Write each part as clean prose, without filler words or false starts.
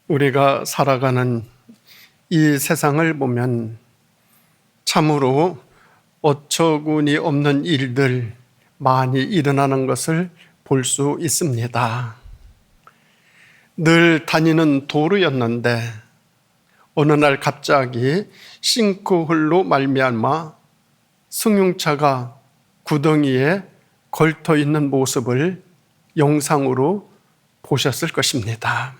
우리가 살아가는 이 세상을 보면 참으로 어처구니 없는 일들 많이 일어나는 것을 볼 수 있습니다. 늘 다니는 도로였는데 어느 날 갑자기 싱크홀로 말미암아 승용차가 구덩이에 걸터 있는 모습을 영상으로 보셨을 것입니다.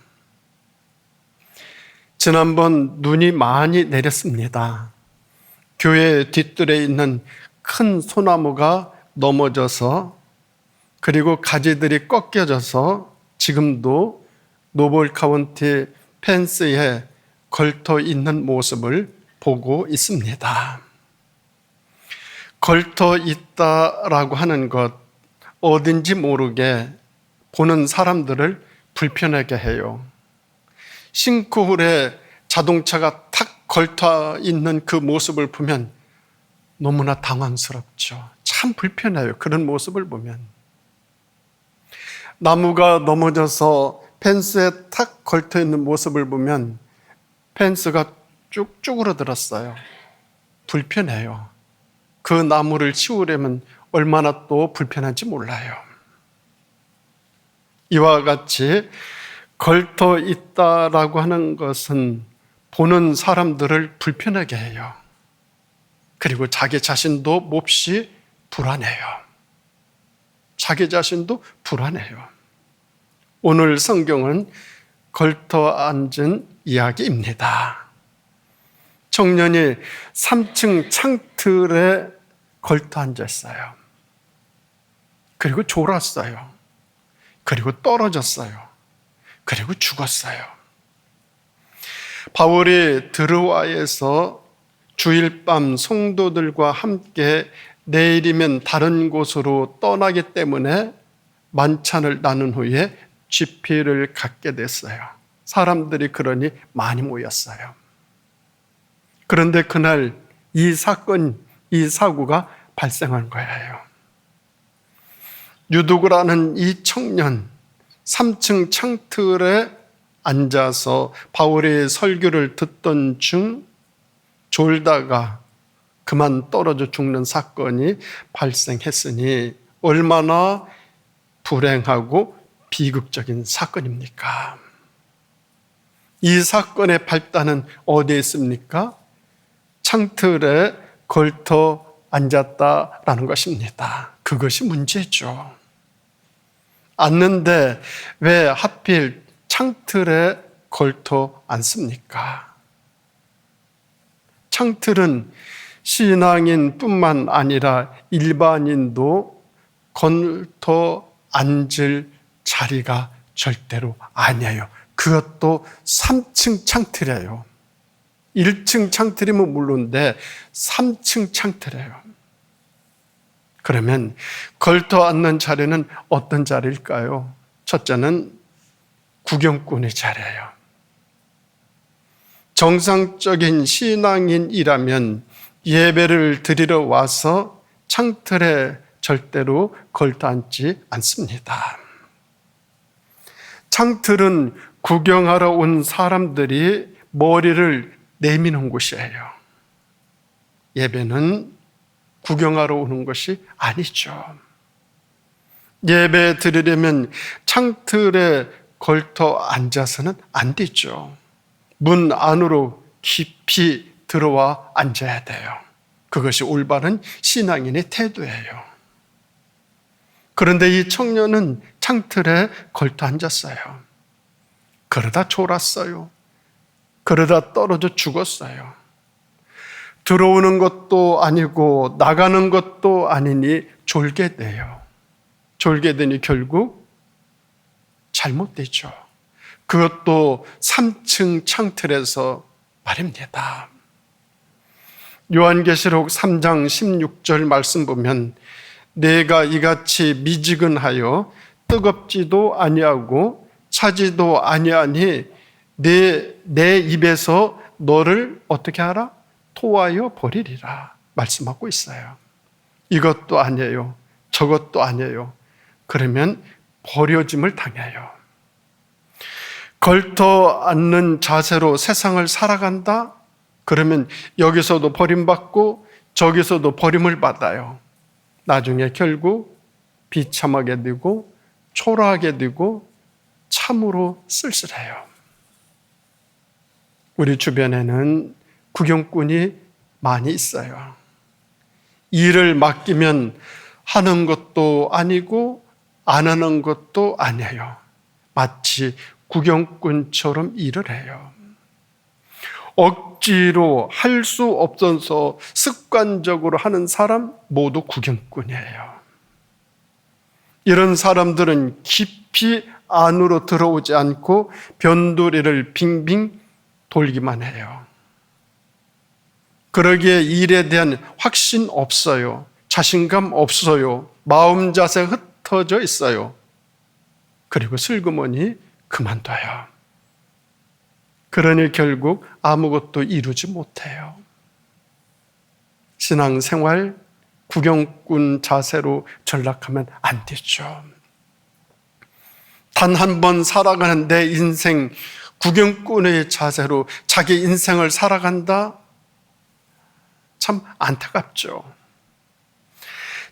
지난번 눈이 많이 내렸습니다. 교회 뒷뜰에 있는 큰 소나무가 넘어져서 그리고 가지들이 꺾여져서 지금도 노볼 카운티 펜스에 걸터 있는 모습을 보고 있습니다. 걸터 있다라고 하는 것, 어딘지 모르게 보는 사람들을 불편하게 해요. 싱크홀에 자동차가 탁 걸터 있는 그 모습을 보면 너무나 당황스럽죠. 참 불편해요. 그런 모습을 보면. 나무가 넘어져서 펜스에 탁 걸터 있는 모습을 보면 펜스가 쭉 쭈그러들었어요. 불편해요. 그 나무를 치우려면 얼마나 또 불편한지 몰라요. 이와 같이 걸터 있다라고 하는 것은 보는 사람들을 불편하게 해요. 그리고 자기 자신도 몹시 불안해요. 자기 자신도 불안해요. 오늘 성경은 걸터 앉은 이야기입니다. 청년이 3층 창틀에 걸터 앉았어요. 그리고 졸았어요. 그리고 떨어졌어요. 그리고 죽었어요. 바울이 드로아에서 주일 밤 성도들과 함께 내일이면 다른 곳으로 떠나기 때문에 만찬을 나눈 후에 집회를 갖게 됐어요. 사람들이 그러니 많이 모였어요. 그런데 그날 이 사고가 발생한 거예요. 유두구라는 이 청년, 3층 창틀에 앉아서 바울의 설교를 듣던 중 졸다가 그만 떨어져 죽는 사건이 발생했으니 얼마나 불행하고 비극적인 사건입니까? 이 사건의 발단은 어디에 있습니까? 창틀에 걸터 앉았다라는 것입니다. 그것이 문제죠. 앉는데 왜 하필 창틀에 걸터 앉습니까? 창틀은 신앙인뿐만 아니라 일반인도 걸터 앉을 자리가 절대로 아니에요. 그것도 3층 창틀이에요. 1층 창틀이면 물론인데 3층 창틀이에요. 그러면 걸터 앉는 자리는 어떤 자리일까요? 첫째는 구경꾼의 자리예요. 정상적인 신앙인이라면 예배를 드리러 와서 창틀에 절대로 걸터 앉지 않습니다. 창틀은 구경하러 온 사람들이 머리를 내미는 곳이에요. 예배는 구경하러 오는 것이 아니죠. 예배 드리려면 창틀에 걸터 앉아서는 안 되죠. 문 안으로 깊이 들어와 앉아야 돼요. 그것이 올바른 신앙인의 태도예요. 그런데 이 청년은 창틀에 걸터 앉았어요. 그러다 졸았어요. 그러다 떨어져 죽었어요. 들어오는 것도 아니고 나가는 것도 아니니 졸게 돼요. 졸게 되니 결국 잘못되죠. 그것도 3층 창틀에서 말입니다. 요한계시록 3장 16절 말씀 보면 내가 이같이 미지근하여 뜨겁지도 아니하고 차지도 아니하니 내 입에서 너를 어떻게 하라? 토하여 버리리라 말씀하고 있어요. 이것도 아니에요. 저것도 아니에요. 그러면 버려짐을 당해요. 걸터 앉는 자세로 세상을 살아간다? 그러면 여기서도 버림받고 저기서도 버림을 받아요. 나중에 결국 비참하게 되고 초라하게 되고 참으로 쓸쓸해요. 우리 주변에는 구경꾼이 많이 있어요. 일을 맡기면 하는 것도 아니고 안 하는 것도 아니에요. 마치 구경꾼처럼 일을 해요. 억지로 할 수 없어서 습관적으로 하는 사람 모두 구경꾼이에요. 이런 사람들은 깊이 안으로 들어오지 않고 변두리를 빙빙 돌기만 해요. 그러기에 일에 대한 확신 없어요. 자신감 없어요. 마음 자세 흩어져 있어요. 그리고 슬그머니 그만둬요. 그러니 결국 아무것도 이루지 못해요. 신앙생활 구경꾼 자세로 전락하면 안 되죠. 단 한 번 살아가는 내 인생 구경꾼의 자세로 자기 인생을 살아간다? 참 안타깝죠.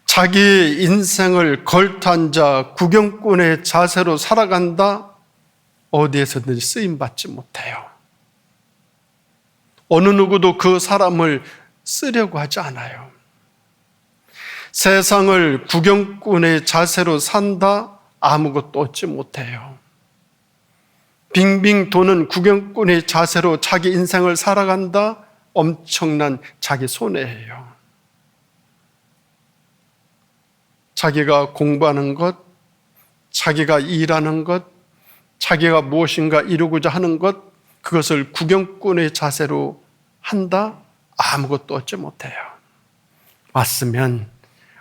자기 인생을 걸터앉아 구경꾼의 자세로 살아간다? 어디에서든지 쓰임받지 못해요. 어느 누구도 그 사람을 쓰려고 하지 않아요. 세상을 구경꾼의 자세로 산다? 아무것도 얻지 못해요. 빙빙 도는 구경꾼의 자세로 자기 인생을 살아간다? 엄청난 자기 손해예요. 자기가 공부하는 것, 자기가 일하는 것, 자기가 무엇인가 이루고자 하는 것, 그것을 구경꾼의 자세로 한다? 아무것도 얻지 못해요. 왔으면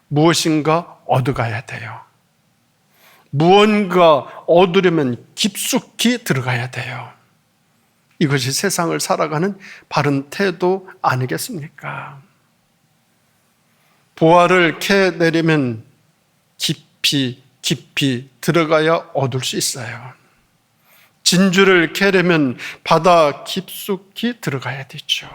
무엇인가 얻어가야 돼요. 무언가 얻으려면 깊숙이 들어가야 돼요. 이것이 세상을 살아가는 바른 태도 아니겠습니까? 보화를 캐내려면 깊이 들어가야 얻을 수 있어요. 진주를 캐려면 바다 깊숙이 들어가야 되죠.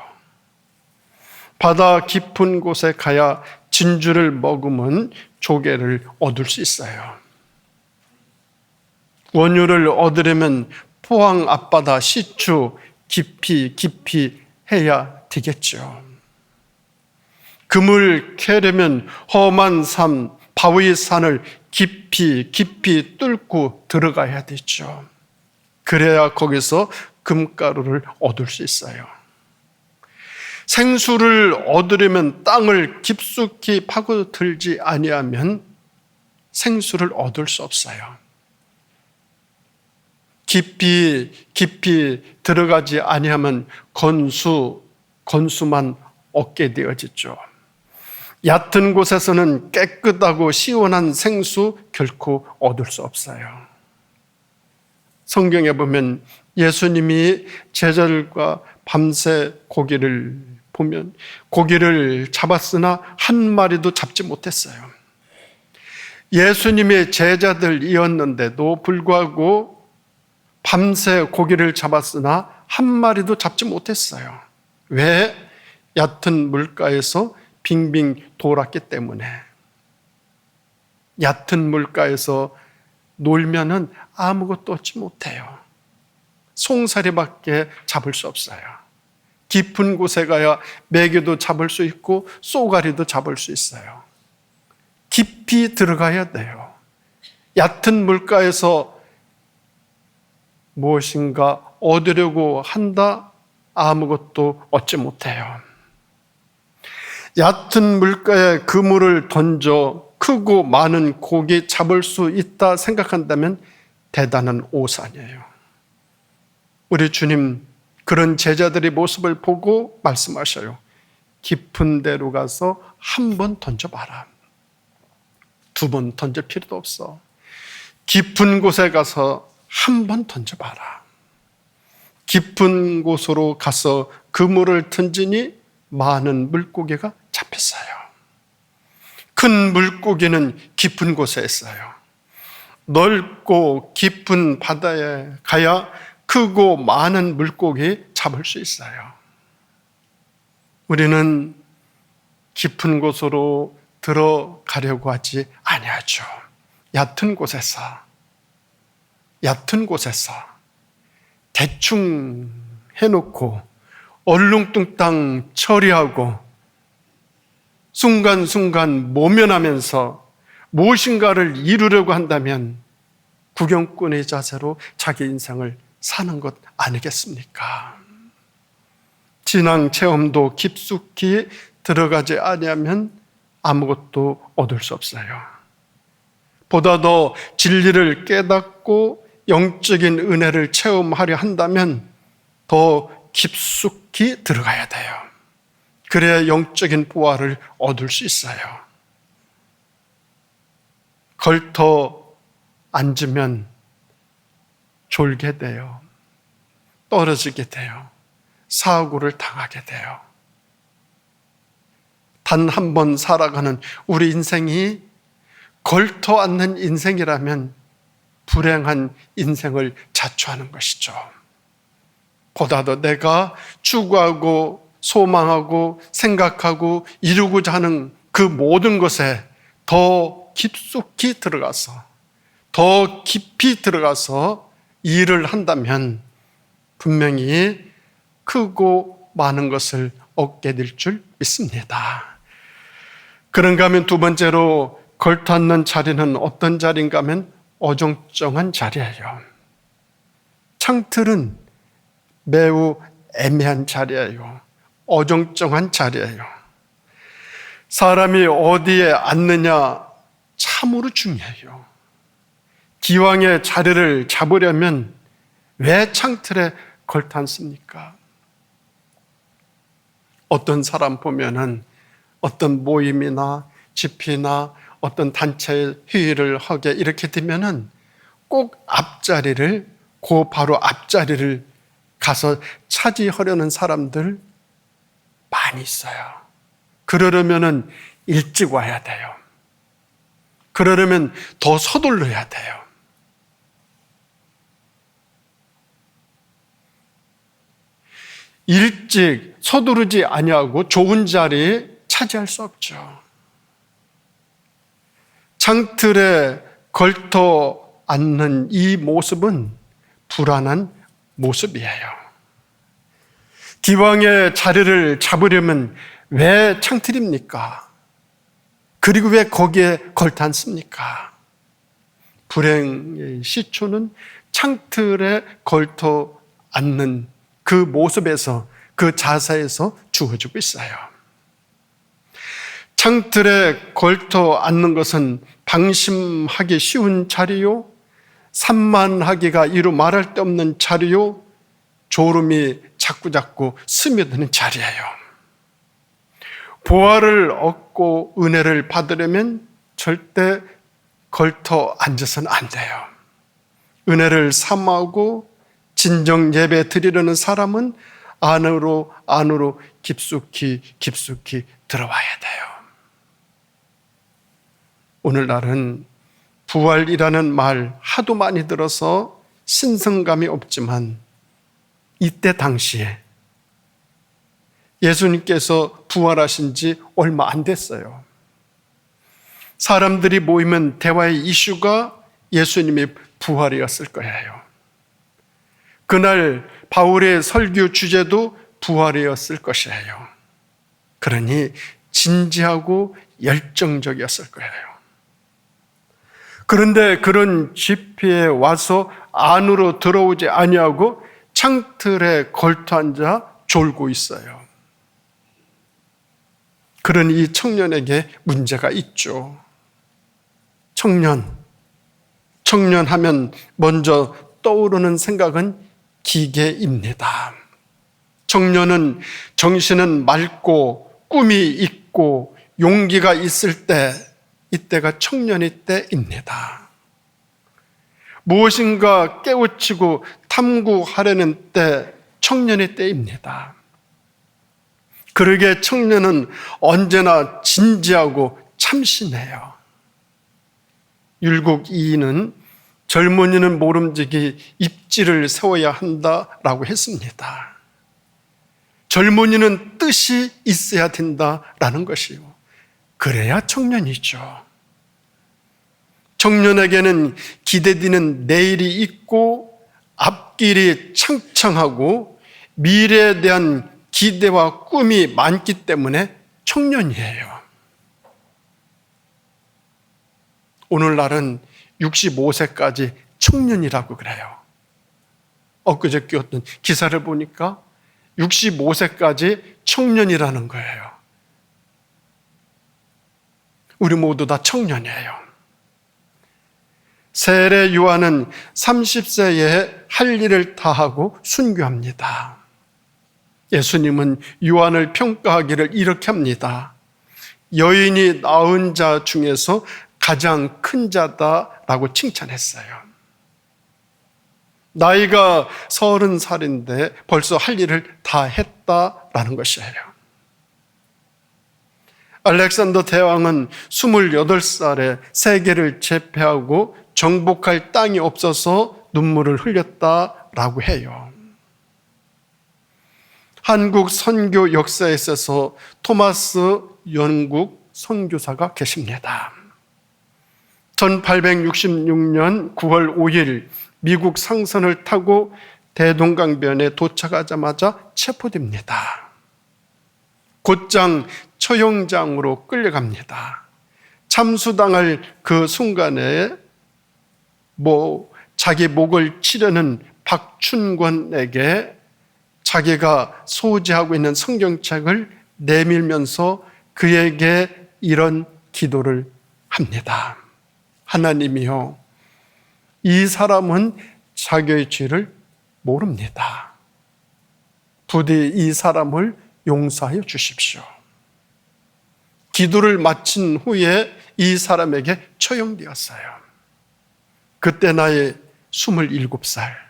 바다 깊은 곳에 가야 진주를 먹으면 조개를 얻을 수 있어요. 원유를 얻으려면 포항 앞바다 시추 깊이 해야 되겠죠. 금을 캐려면 험한 산, 바위 산을 깊이 뚫고 들어가야 되죠. 그래야 거기서 금가루를 얻을 수 있어요. 생수를 얻으려면 땅을 깊숙이 파고들지 아니하면 생수를 얻을 수 없어요. 깊이 들어가지 아니하면 건수만 얻게 되어지죠. 얕은 곳에서는 깨끗하고 시원한 생수 결코 얻을 수 없어요. 성경에 보면 예수님이 제자들과 밤새 고기를 보면 고기를 잡았으나 한 마리도 잡지 못했어요. 예수님의 제자들이었는데도 불구하고 밤새 고기를 잡았으나 한 마리도 잡지 못했어요. 왜? 얕은 물가에서 빙빙 돌았기 때문에. 얕은 물가에서 놀면은 아무것도 얻지 못해요. 송사리밖에 잡을 수 없어요. 깊은 곳에 가야 메기도 잡을 수 있고 쏘가리도 잡을 수 있어요. 깊이 들어가야 돼요. 얕은 물가에서 무엇인가 얻으려고 한다? 아무것도 얻지 못해요. 얕은 물가에 그물을 던져 크고 많은 고기 잡을 수 있다 생각한다면 대단한 오산이에요. 우리 주님 그런 제자들의 모습을 보고 말씀하셔요. 깊은 데로 가서 한 번 던져봐라. 두 번 던질 필요도 없어. 깊은 곳에 가서 한 번 던져봐라. 깊은 곳으로 가서 그물을 던지니 많은 물고기가 잡혔어요. 큰 물고기는 깊은 곳에 있어요. 넓고 깊은 바다에 가야 크고 많은 물고기 잡을 수 있어요. 우리는 깊은 곳으로 들어가려고 하지 아니하죠. 얕은 곳에서 대충 해놓고 얼렁뚱땅 처리하고 순간순간 모면하면서 무엇인가를 이루려고 한다면 구경꾼의 자세로 자기 인생을 사는 것 아니겠습니까? 진앙 체험도 깊숙이 들어가지 아니하면 아무것도 얻을 수 없어요. 보다 더 진리를 깨닫고 영적인 은혜를 체험하려 한다면 더 깊숙이 들어가야 돼요. 그래야 영적인 부활을 얻을 수 있어요. 걸터 앉으면 졸게 돼요. 떨어지게 돼요. 사고를 당하게 돼요. 단 한 번 살아가는 우리 인생이 걸터 앉는 인생이라면 불행한 인생을 자초하는 것이죠. 보다 더 내가 추구하고 소망하고 생각하고 이루고자 하는 그 모든 것에 더 깊숙이 들어가서 더 깊이 들어가서 일을 한다면 분명히 크고 많은 것을 얻게 될 줄 믿습니다. 그런가 하면 두 번째로 걸터 앉는 자리는 어떤 자리인가 하면 어정쩡한 자리예요. 창틀은 매우 애매한 자리예요. 어정쩡한 자리예요. 사람이 어디에 앉느냐 참으로 중요해요. 기왕의 자리를 잡으려면 왜 창틀에 걸터 앉습니까? 어떤 사람 보면은 어떤 모임이나 집회나 어떤 단체 회의를 하게 이렇게 되면은 꼭 앞자리를, 바로 앞자리를 가서 차지하려는 사람들 많이 있어요. 그러려면은 일찍 와야 돼요. 그러려면 더 서둘러야 돼요. 일찍 서두르지 아니하고 좋은 자리에 차지할 수 없죠. 창틀에 걸터 앉는 이 모습은 불안한 모습이에요. 기왕의 자리를 잡으려면 왜 창틀입니까? 그리고 왜 거기에 걸터 앉습니까? 불행의 시초는 창틀에 걸터 앉는 그 모습에서, 그 자세에서 주어지고 있어요. 창틀에 걸터 앉는 것은 방심하기 쉬운 자리요, 산만하기가 이루 말할 데 없는 자리요, 졸음이 자꾸자꾸 스며드는 자리예요. 보화를 얻고 은혜를 받으려면 절대 걸터 앉아서는 안 돼요. 은혜를 사모하고 진정 예배 드리려는 사람은 안으로 깊숙이 들어와야 돼요. 오늘날은 부활이라는 말 하도 많이 들어서 신선감이 없지만 이때 당시에 예수님께서 부활하신 지 얼마 안 됐어요. 사람들이 모이면 대화의 이슈가 예수님의 부활이었을 거예요. 그날 바울의 설교 주제도 부활이었을 것이에요. 그러니 진지하고 열정적이었을 거예요. 그런데 그런 집회에 와서 안으로 들어오지 아니하고 창틀에 걸터 앉아 졸고 있어요. 그런 이 청년에게 문제가 있죠. 청년하면 먼저 떠오르는 생각은 기계입니다. 청년은 정신은 맑고 꿈이 있고 용기가 있을 때, 이때가 청년의 때입니다. 무엇인가 깨우치고 탐구하려는 때, 청년의 때입니다. 그러기에 청년은 언제나 진지하고 참신해요. 율곡 2는 젊은이는 모름지기 입지를 세워야 한다라고 했습니다. 젊은이는 뜻이 있어야 된다라는 것이요. 그래야 청년이죠. 청년에게는 기대되는 내일이 있고 앞길이 창창하고 미래에 대한 기대와 꿈이 많기 때문에 청년이에요. 오늘날은 65세까지 청년이라고 그래요. 엊그저께 어떤 기사를 보니까 65세까지 청년이라는 거예요. 우리 모두 다 청년이에요. 세례 요한은 30세에 할 일을 다하고 순교합니다. 예수님은 요한을 평가하기를 이렇게 합니다. 여인이 낳은 자 중에서 가장 큰 자다라고 칭찬했어요. 나이가 30살인데 벌써 할 일을 다 했다라는 것이에요. 알렉산더 대왕은 28살에 세계를 제패하고 정복할 땅이 없어서 눈물을 흘렸다라고 해요. 한국 선교 역사에 있어서 토마스 영국 선교사가 계십니다. 1866년 9월 5일 미국 상선을 타고 대동강변에 도착하자마자 체포됩니다. 곧장 처형장으로 끌려갑니다. 참수당할 그 순간에 자기 목을 치려는 박춘권에게 자기가 소지하고 있는 성경책을 내밀면서 그에게 이런 기도를 합니다. 하나님이여, 이 사람은 자기의 죄를 모릅니다. 부디 이 사람을 용서하여 주십시오. 기도를 마친 후에 이 사람에게 처형되었어요. 그때 나이 27살.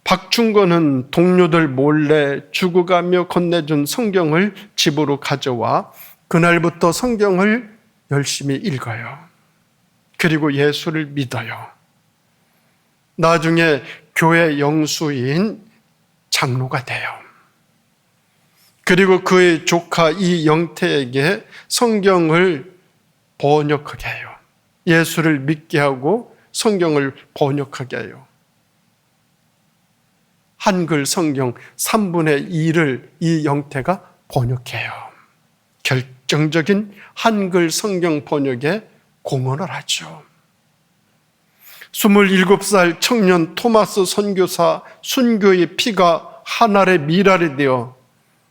박충건은 동료들 몰래 죽어가며 건네준 성경을 집으로 가져와 그날부터 성경을 열심히 읽어요. 그리고 예수를 믿어요. 나중에 교회 영수인 장로가 돼요. 그리고 그의 조카 이영태에게 성경을 번역하게 해요. 예수를 믿게 하고 성경을 번역하게 해요. 한글 성경 3분의 2를 이영태가 번역해요. 결정적인 한글 성경 번역에 공헌을 하죠. 27살 청년 토마스 선교사 순교의 피가 하늘의 미랄이 되어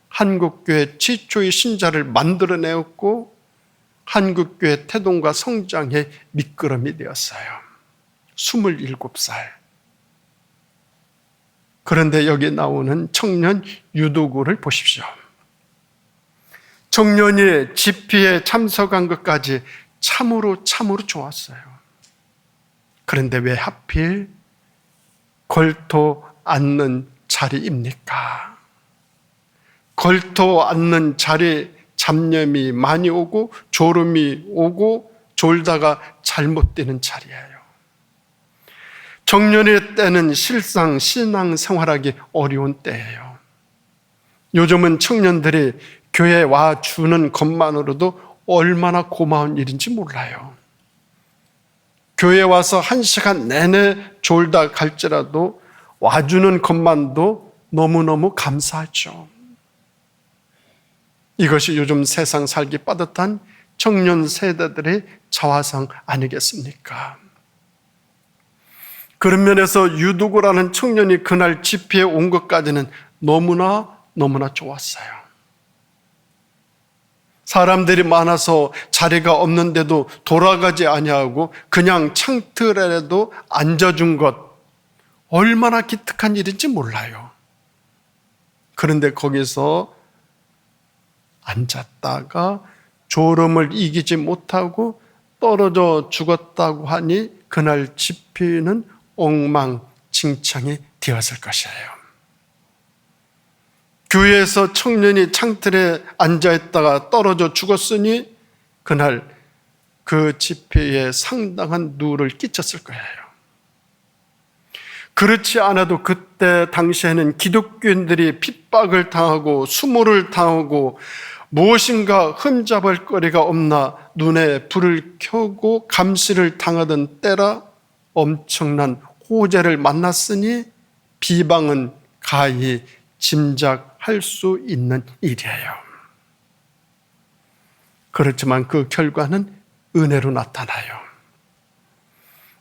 한국교회 최초의 신자를 만들어내었고 한국교회 태동과 성장의 미끄럼이 되었어요. 27살. 그런데 여기 나오는 청년 유도구를 보십시오. 청년이 집회에 참석한 것까지 참으로 좋았어요. 그런데 왜 하필 걸터 앉는 자리입니까? 걸터 앉는 자리에 잡념이 많이 오고 졸음이 오고 졸다가 잘못 되는 자리예요. 청년의 때는 실상 신앙생활하기 어려운 때예요. 요즘은 청년들이 교회에 와주는 것만으로도 얼마나 고마운 일인지 몰라요. 교회에 와서 1시간 내내 졸다 갈지라도 와주는 것만도 너무너무 감사하죠. 이것이 요즘 세상 살기 빠듯한 청년 세대들의 자화상 아니겠습니까? 그런 면에서 유두구라는 청년이 그날 집회에 온 것까지는 너무나 좋았어요. 사람들이 많아서 자리가 없는데도 돌아가지 아니하고 그냥 창틀에라도 앉아준 것, 얼마나 기특한 일인지 몰라요. 그런데 거기서 앉았다가 졸음을 이기지 못하고 떨어져 죽었다고 하니 그날 집회는 엉망진창이 되었을 것이에요. 교회에서 청년이 창틀에 앉아있다가 떨어져 죽었으니 그날 그 집회에 상당한 누를 끼쳤을 거예요. 그렇지 않아도 그때 당시에는 기독교인들이 핍박을 당하고 수모를 당하고 무엇인가 흠잡을 거리가 없나 눈에 불을 켜고 감시를 당하던 때라 엄청난 호재를 만났으니 비방은 가히 짐작할 수 있는 일이에요. 그렇지만 그 결과는 은혜로 나타나요.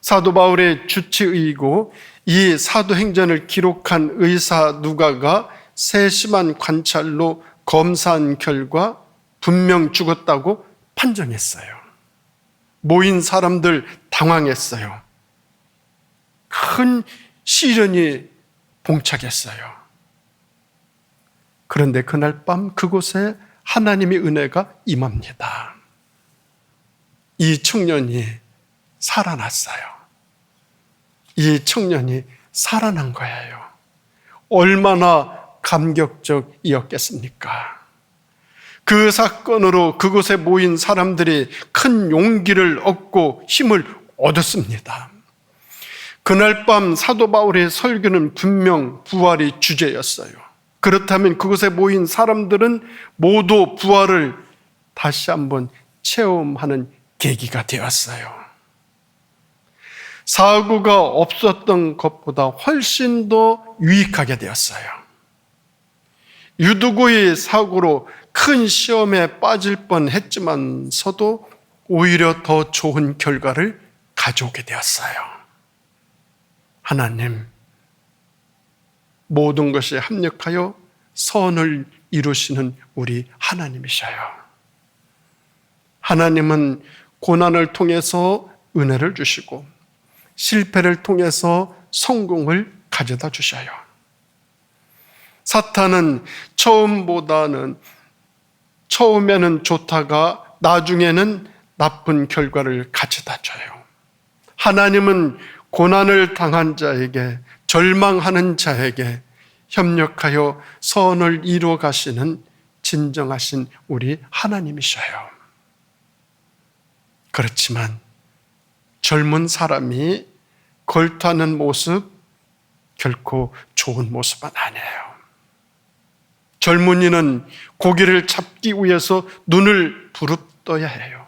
사도 바울의 주치의이고 이 사도행전을 기록한 의사 누가가 세심한 관찰로 검사한 결과 분명 죽었다고 판정했어요. 모인 사람들 당황했어요. 큰 시련이 봉착했어요. 그런데 그날 밤 그곳에 하나님의 은혜가 임합니다. 이 청년이 살아났어요. 이 청년이 살아난 거예요. 얼마나 감격적이었겠습니까? 그 사건으로 그곳에 모인 사람들이 큰 용기를 얻고 힘을 얻었습니다. 그날 밤 사도 바울의 설교는 분명 부활이 주제였어요. 그렇다면 그곳에 모인 사람들은 모두 부활을 다시 한번 체험하는 계기가 되었어요. 사고가 없었던 것보다 훨씬 더 유익하게 되었어요. 유두고의 사고로 큰 시험에 빠질 뻔했지만서도 오히려 더 좋은 결과를 가져오게 되었어요. 하나님, 모든 것이 합력하여 선을 이루시는 우리 하나님이셔요. 하나님은 고난을 통해서 은혜를 주시고 실패를 통해서 성공을 가져다 주셔요. 사탄은 처음에는 좋다가 나중에는 나쁜 결과를 가져다 줘요. 하나님은 고난을 당한 자에게, 절망하는 자에게 협력하여 선을 이루어 가시는 진정하신 우리 하나님이셔요. 그렇지만 젊은 사람이 걸터하는 모습 결코 좋은 모습은 아니에요. 젊은이는 고기를 잡기 위해서 눈을 부릅떠야 해요.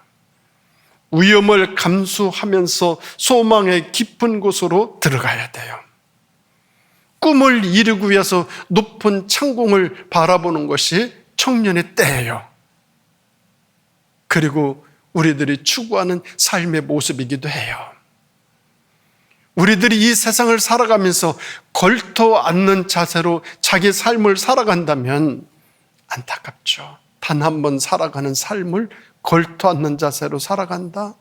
위험을 감수하면서 소망의 깊은 곳으로 들어가야 돼요. 꿈을 이루기 위해서 높은 창공을 바라보는 것이 청년의 때예요. 그리고 우리들이 추구하는 삶의 모습이기도 해요. 우리들이 이 세상을 살아가면서 걸터 앉는 자세로 자기 삶을 살아간다면 안타깝죠. 단 한 번 살아가는 삶을 걸터 앉는 자세로 살아간다?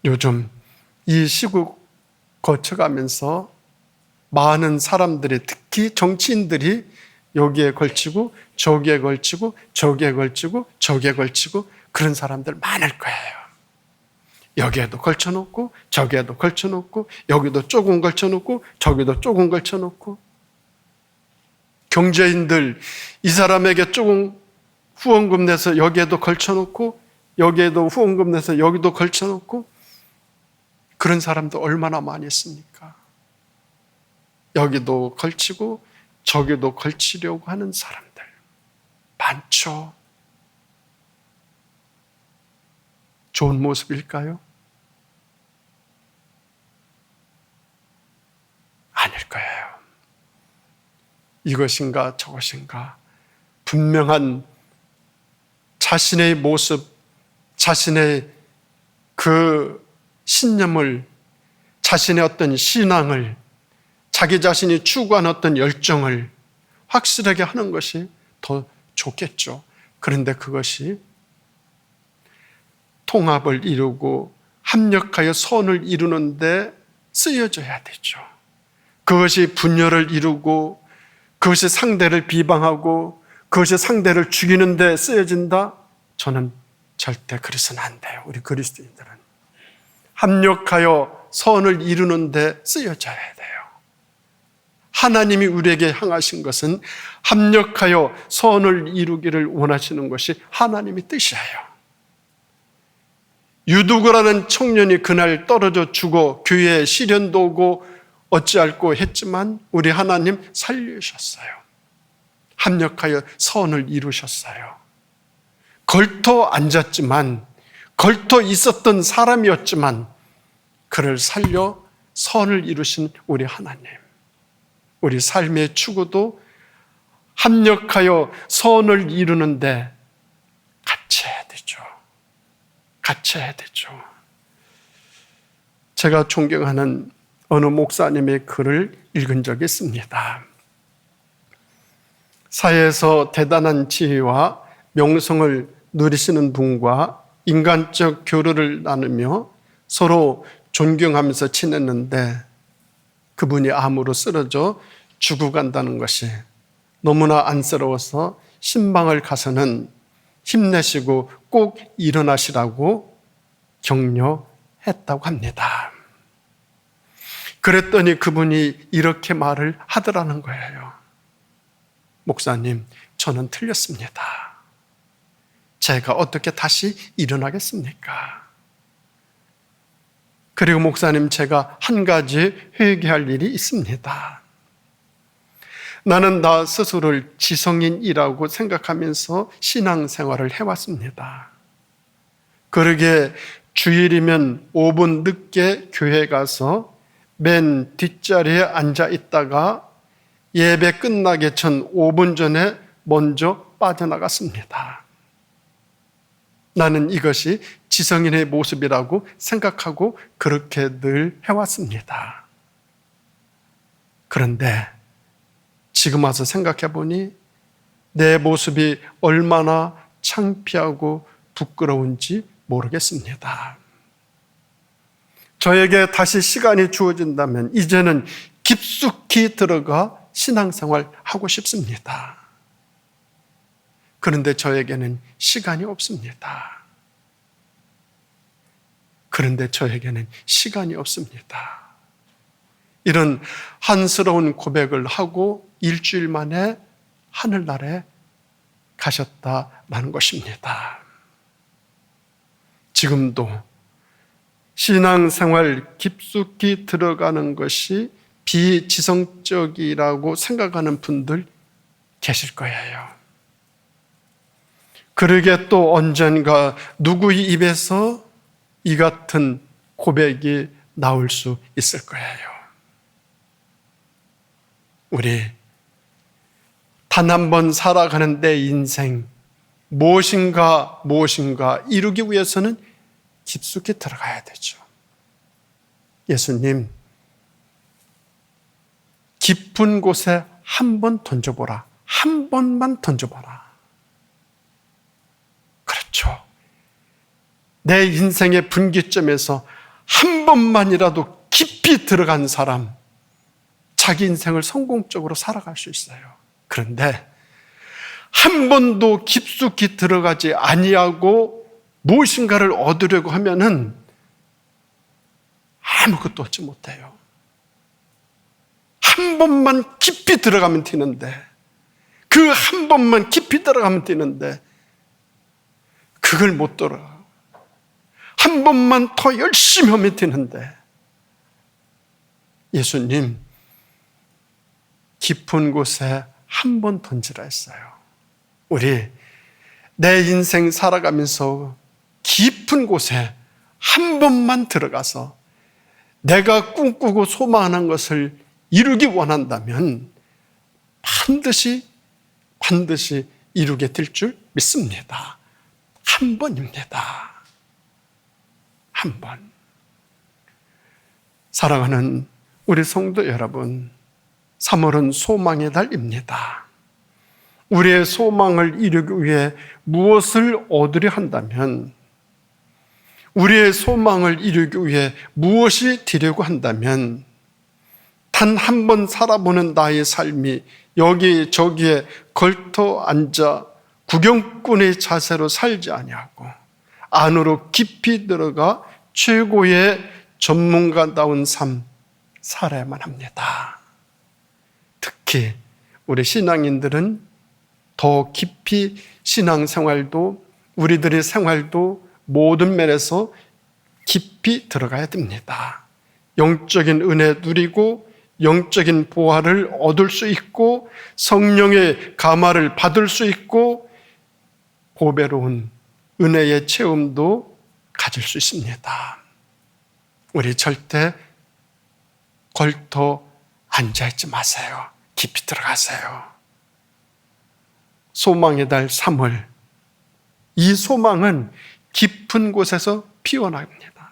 요즘 이 시국 거쳐가면서 많은 사람들이, 특히 정치인들이 여기에 걸치고 저기에 걸치고 저기에 걸치고 저기에 걸치고 그런 사람들 많을 거예요. 여기에도 걸쳐놓고 저기에도 걸쳐놓고 여기도 조금 걸쳐놓고 저기도 조금 걸쳐놓고, 경제인들 이 사람에게 조금 후원금 내서 여기에도 걸쳐놓고 여기에도 후원금 내서 여기도 걸쳐놓고, 그런 사람도 얼마나 많이 있습니까? 여기도 걸치고 저기도 걸치려고 하는 사람들 많죠. 좋은 모습일까요? 아닐 거예요. 이것인가 저것인가 분명한 자신의 모습, 자신의 그 신념을, 자신의 어떤 신앙을, 자기 자신이 추구하는 어떤 열정을 확실하게 하는 것이 더 좋겠죠. 그런데 그것이 통합을 이루고 합력하여 선을 이루는 데 쓰여져야 되죠. 그것이 분열을 이루고 그것이 상대를 비방하고 그것이 상대를 죽이는 데 쓰여진다? 저는 절대 그래서는 안 돼요. 우리 그리스도인들은 합력하여 선을 이루는 데 쓰여져야 돼요. 하나님이 우리에게 향하신 것은 합력하여 선을 이루기를 원하시는 것이 하나님의 뜻이에요. 유두고라는 청년이 그날 떨어져 죽어 교회에 시련도 오고 어찌할꼬 했지만 우리 하나님 살리셨어요. 합력하여 선을 이루셨어요. 걸터 앉았지만, 걸터 있었던 사람이었지만 그를 살려 선을 이루신 우리 하나님. 우리 삶의 추구도 합력하여 선을 이루는데 같이 해야 되죠. 같이 해야 되죠. 제가 존경하는 어느 목사님의 글을 읽은 적이 있습니다. 사회에서 대단한 지혜와 명성을 누리시는 분과 인간적 교류를 나누며 서로 존경하면서 지냈는데 그분이 암으로 쓰러져 죽어간다는 것이 너무나 안쓰러워서 신방을 가서는 힘내시고 꼭 일어나시라고 격려했다고 합니다. 그랬더니 그분이 이렇게 말을 하더라는 거예요. 목사님, 저는 틀렸습니다. 제가 어떻게 다시 일어나겠습니까? 그리고 목사님, 제가 한 가지 회개할 일이 있습니다. 나는 나 스스로를 지성인이라고 생각하면서 신앙생활을 해왔습니다. 그러게 주일이면 5분 늦게 교회 가서 맨 뒷자리에 앉아 있다가 예배 끝나기 전 5분 전에 먼저 빠져나갔습니다. 나는 이것이 지성인의 모습이라고 생각하고 그렇게 늘 해왔습니다. 그런데 지금 와서 생각해 보니 내 모습이 얼마나 창피하고 부끄러운지 모르겠습니다. 저에게 다시 시간이 주어진다면 이제는 깊숙이 들어가 신앙생활 하고 싶습니다. 그런데 저에게는 시간이 없습니다. 그런데 저에게는 시간이 없습니다. 이런 한스러운 고백을 하고 일주일 만에 하늘나라에 가셨다라는 것입니다. 지금도 신앙생활 깊숙이 들어가는 것이 비지성적이라고 생각하는 분들 계실 거예요. 그러게 또 언젠가 누구의 입에서 이 같은 고백이 나올 수 있을 거예요. 우리 단 한 번 살아가는 내 인생 무엇인가 이루기 위해서는 깊숙이 들어가야 되죠. 예수님, 깊은 곳에 한 번 던져보라. 한 번만 던져보라. 그렇죠. 내 인생의 분기점에서 한 번만이라도 깊이 들어간 사람, 자기 인생을 성공적으로 살아갈 수 있어요. 그런데 한 번도 깊숙이 들어가지 아니하고 무엇인가를 얻으려고 하면은 아무것도 얻지 못해요. 한 번만 깊이 들어가면 되는데, 그 한 번만 깊이 들어가면 되는데 그걸 못 들어가. 한 번만 더 열심히 하면 되는데 예수님, 깊은 곳에 한 번 던지라 했어요. 우리 내 인생 살아가면서 깊은 곳에 한 번만 들어가서 내가 꿈꾸고 소망하는 것을 이루기 원한다면 반드시 이루게 될 줄 믿습니다. 한 번입니다. 한 번. 사랑하는 우리 성도 여러분, 3월은 소망의 달입니다. 우리의 소망을 이루기 위해 무엇을 얻으려 한다면, 우리의 소망을 이루기 위해 무엇이 되려고 한다면 단 한 번 살아보는 나의 삶이 여기저기에 걸터 앉아 구경꾼의 자세로 살지 아니하고 안으로 깊이 들어가 최고의 전문가다운 삶 살아야만 합니다. 특히 우리 신앙인들은 더 깊이 신앙생활도 우리들의 생활도 모든 면에서 깊이 들어가야 됩니다. 영적인 은혜 누리고 영적인 보화를 얻을 수 있고 성령의 감화를 받을 수 있고 보배로운 은혜의 체험도 가질 수 있습니다. 우리 절대 걸터 앉아있지 마세요. 깊이 들어가세요. 소망의 달 3월, 이 소망은 깊은 곳에서 피어납니다.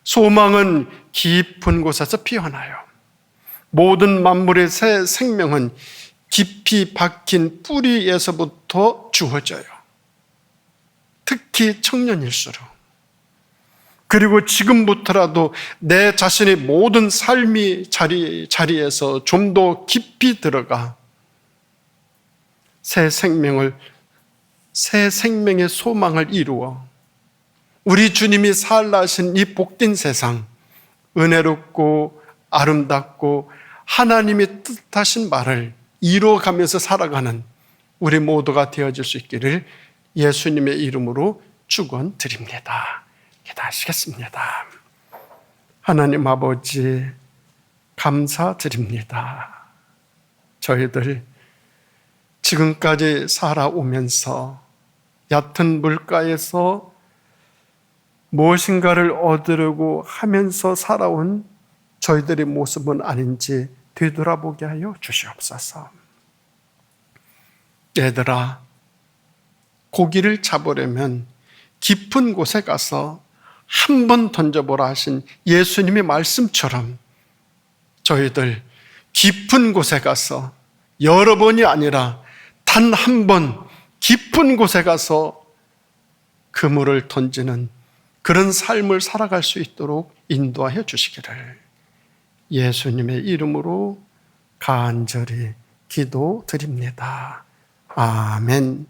소망은 깊은 곳에서 피어나요. 모든 만물의 새 생명은 깊이 박힌 뿌리에서부터 주어져요. 특히 청년일수록. 그리고 지금부터라도 내 자신의 모든 삶의 자리에서 좀 더 깊이 들어가 새 생명의 소망을 이루어 우리 주님이 살라하신 이 복된 세상, 은혜롭고 아름답고 하나님의 뜻하신 말을 이루어가면서 살아가는 우리 모두가 되어질 수 있기를 예수님의 이름으로 축원드립니다. 기도하시겠습니다. 하나님 아버지, 감사드립니다. 저희들 지금까지 살아오면서 얕은 물가에서 무엇인가를 얻으려고 하면서 살아온 저희들의 모습은 아닌지 되돌아보게 하여 주시옵소서. 얘들아, 고기를 잡으려면 깊은 곳에 가서 한 번 던져보라 하신 예수님의 말씀처럼 저희들 깊은 곳에 가서 여러 번이 아니라 단 한 번 깊은 곳에 가서 그물을 던지는 그런 삶을 살아갈 수 있도록 인도하여 주시기를 예수님의 이름으로 간절히 기도드립니다. 아멘.